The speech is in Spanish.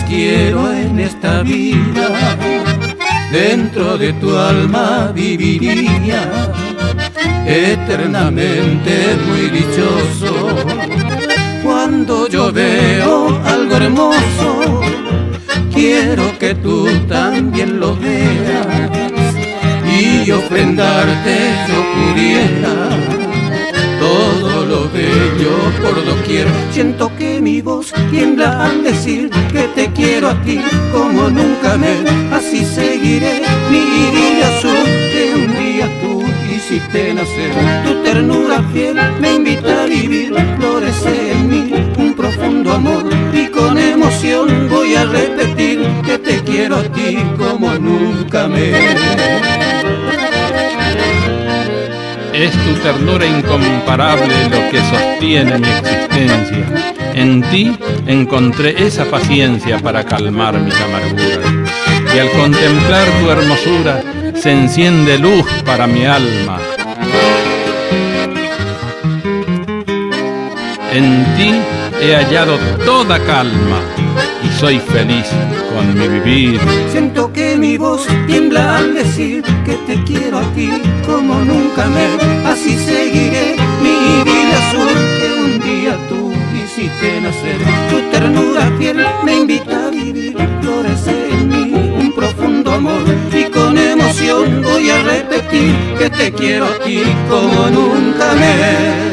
quiero en esta vida, dentro de tu alma viviría eternamente muy dichoso. Cuando yo veo algo hermoso, quiero que tú también lo veas y ofrendarte yo pudiera todo lo bello por doquier. Siento que mi voz tiembla al decir que te quiero a ti como nunca me. Así seguiré mi idilio azul que un día tú hiciste nacer. Tu ternura fiel me invita a vivir, florece en mí un profundo amor y con emoción voy a repetir que te quiero a ti como nunca me. Es tu ternura incomparable lo que sostiene mi existencia. En ti encontré esa paciencia para calmar mis amarguras. Y al contemplar tu hermosura se enciende luz para mi alma. En ti he hallado toda calma y soy feliz con mi vivir. Siento que mi voz tiembla al decir que te quiero a ti como nunca me. Así seguiré mi vida azul que un día tú hiciste nacer. Tu ternura fiel me invita a vivir, florece en mí un profundo amor y con emoción voy a repetir que te quiero a ti como nunca me.